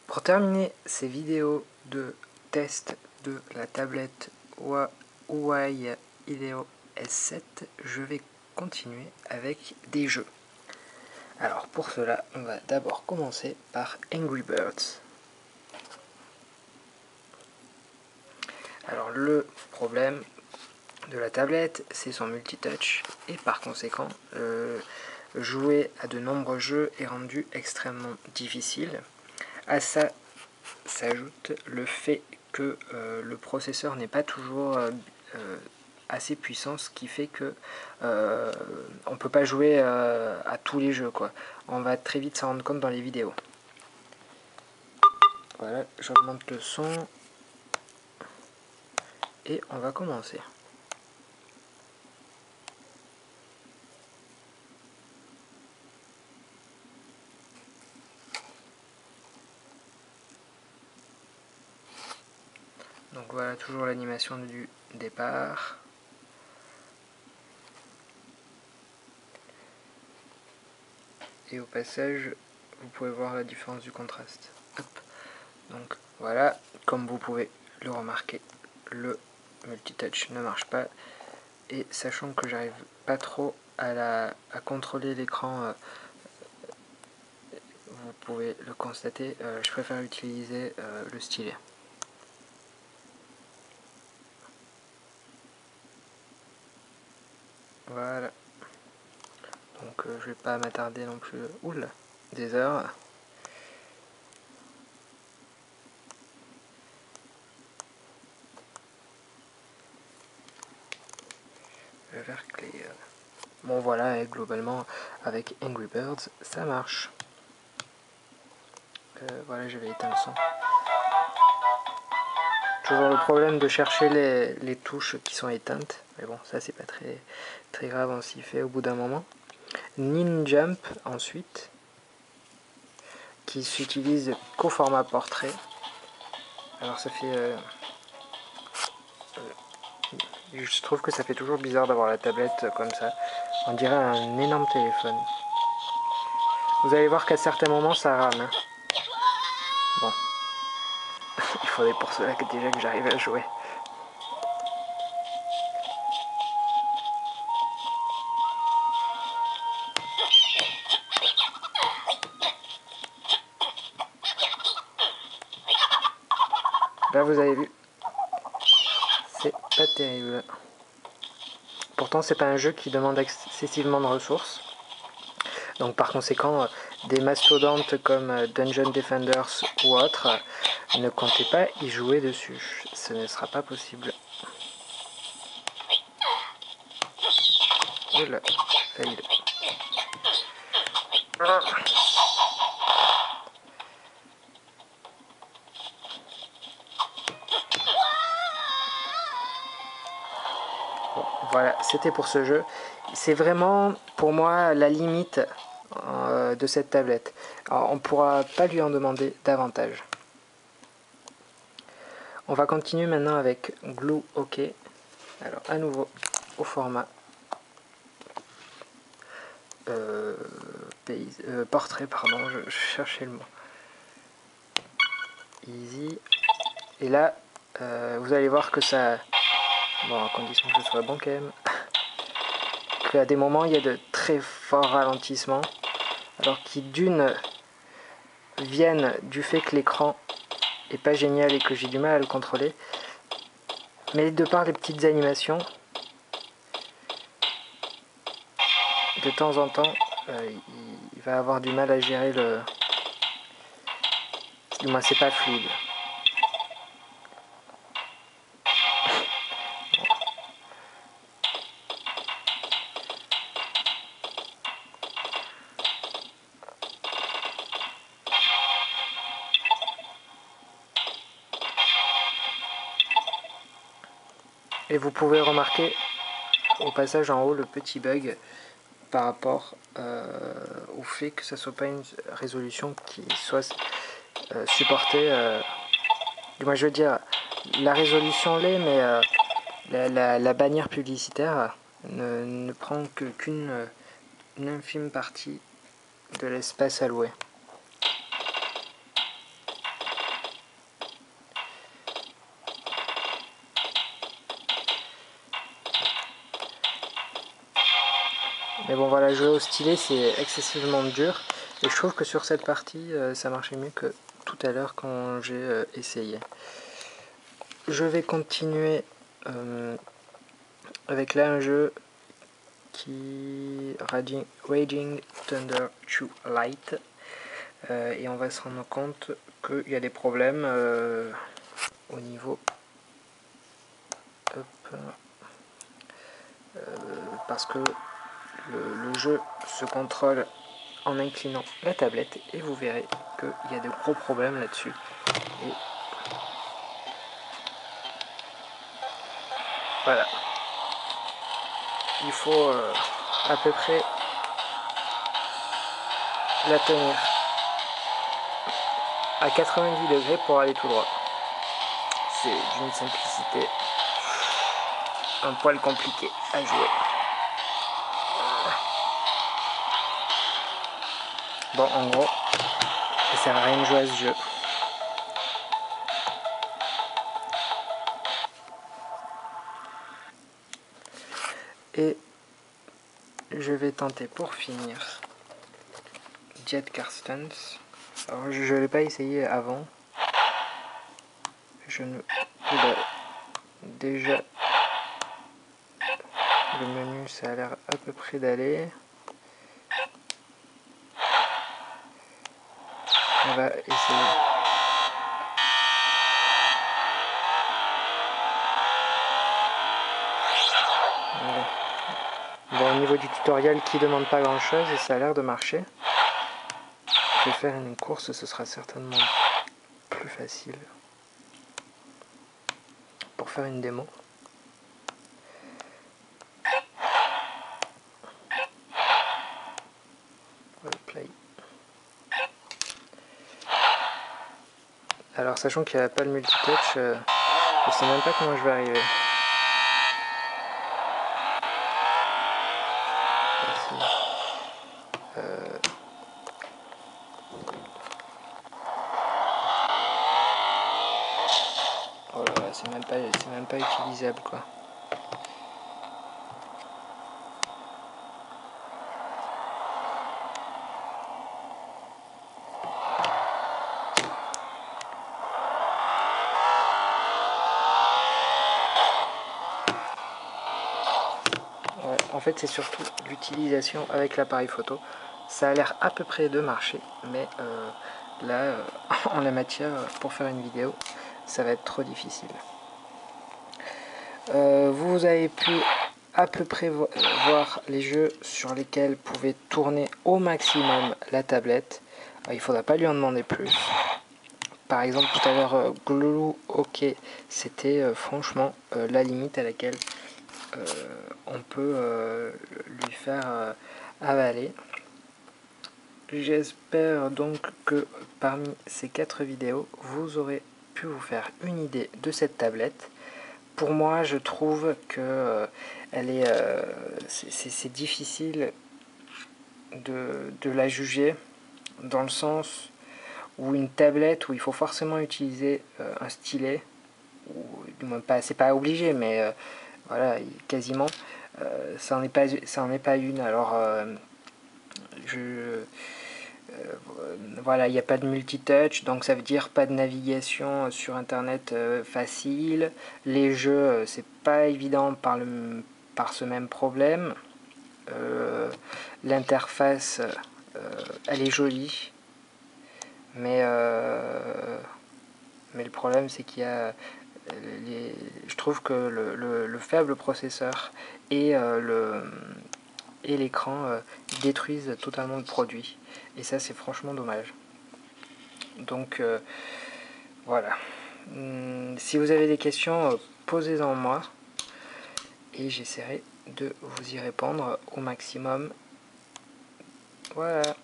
Pour terminer ces vidéos de test de la tablette Huawei Helio S7, je vais continuer avec des jeux. Alors pour cela, on va d'abord commencer par Angry Birds. Alors le problème de la tablette, c'est son multitouch et par conséquent, jouer à de nombreux jeux est rendu extrêmement difficile. À ça s'ajoute le fait que le processeur n'est pas toujours assez puissant, ce qui fait que on peut pas jouer à tous les jeux, quoi. On va très vite s'en rendre compte dans les vidéos. Voilà, j'augmente le son et on va commencer. Donc voilà, toujours l'animation du départ. Et au passage, vous pouvez voir la différence du contraste. Hop. Donc voilà, comme vous pouvez le remarquer, le multitouch ne marche pas. Et sachant que j'arrive pas trop à contrôler l'écran, vous pouvez le constater, je préfère utiliser le stylet. Voilà. Donc je vais pas m'attarder non plus. Oula, des heures. Le vert clair. Bon voilà, et globalement avec Angry Birds, ça marche. Voilà, j'avais éteint le son. Toujours le problème de chercher les touches qui sont éteintes. Mais bon, ça c'est pas très grave, on s'y fait au bout d'un moment. Ninjump ensuite, qui s'utilise qu'au format portrait. Alors ça fait... je trouve que ça fait toujours bizarre d'avoir la tablette comme ça. On dirait un énorme téléphone. Vous allez voir qu'à certains moments ça rame. Hein. Bon. Il faudrait pour cela que déjà que j'arrive à jouer. Là vous avez vu, c'est pas terrible. Pourtant c'est pas un jeu qui demande excessivement de ressources. Donc par conséquent, des mastodontes comme Dungeon Defenders ou autres, ne comptez pas y jouer dessus. Ce ne sera pas possible. Oula, fail. Bon, voilà, c'était pour ce jeu. C'est vraiment, pour moi, la limite de cette tablette. Alors, on ne pourra pas lui en demander davantage. On va continuer maintenant avec Glue OK. Alors, à nouveau, au format portrait, pardon, je cherchais le mot. Easy. Et là, vous allez voir que ça... Bon, à condition que ce soit bon quand même. Qu'à des moments, il y a de très forts ralentissements. Alors qui, d'une, viennent du fait que l'écran est pas génial et que j'ai du mal à le contrôler. Mais de par les petites animations, de temps en temps, il va avoir du mal à gérer le... Du moins, c'est pas fluide. Et vous pouvez remarquer au passage en haut le petit bug par rapport au fait que ça soit pas une résolution qui soit supportée. Du moins, je veux dire, la résolution l'est, mais la bannière publicitaire ne prend qu'une infime partie de l'espace alloué. voilà, jouer au stylet c'est excessivement dur, et je trouve que sur cette partie ça marchait mieux que tout à l'heure quand j'ai essayé. Je vais continuer avec là un jeu qui Raging Thunder 2 Light, et on va se rendre compte qu'il y a des problèmes au niveau parce que le jeu se contrôle en inclinant la tablette, et vous verrez qu'il y a de gros problèmes là-dessus. Et voilà, il faut à peu près la tenir à 90 degrés pour aller tout droit. C'est d'une simplicité un poil compliqué à jouer. Bon, en gros, ça sert à rien de jouer à ce jeu. Et je vais tenter pour finir Jet Car Stunts. Alors je ne l'ai pas essayé avant. Je ne... Oula. Déjà, le menu ça a l'air à peu près d'aller. On va essayer. Bon, au niveau du tutoriel qui demande pas grand chose, et ça a l'air de marcher. Je vais faire une course, ce sera certainement plus facile pour faire une démo. Play. Alors sachant qu'il n'y a pas le multitouch, je sais même pas comment je vais arriver. Oh là là, c'est même pas utilisable quoi. Ouais, en fait c'est surtout l'utilisation avec l'appareil photo. Ça a l'air à peu près de marcher, mais là en la matière pour faire une vidéo ça va être trop difficile. Vous avez pu à peu près voir les jeux sur lesquels vous pouvez tourner au maximum la tablette. Il ne faudra pas lui en demander plus. Par exemple tout à l'heure Glue OK, c'était franchement la limite à laquelle on peut lui faire avaler. J'espère donc que parmi ces 4 vidéos vous aurez pu vous faire une idée de cette tablette. Pour moi je trouve que c'est difficile de la juger, dans le sens où une tablette où il faut forcément utiliser un stylet, ou du moins pas, c'est pas obligé, mais voilà, quasiment, ça en est pas une. Alors voilà, il n'y a pas de multitouch, donc ça veut dire pas de navigation sur internet facile. Les jeux, c'est pas évident par ce même problème. L'interface, elle est jolie, mais le problème c'est qu'il y a je trouve que le faible processeur et l'écran détruisent totalement le produit, et ça c'est franchement dommage. Donc voilà, si vous avez des questions, posez-en moi et j'essaierai de vous y répondre au maximum. Voilà.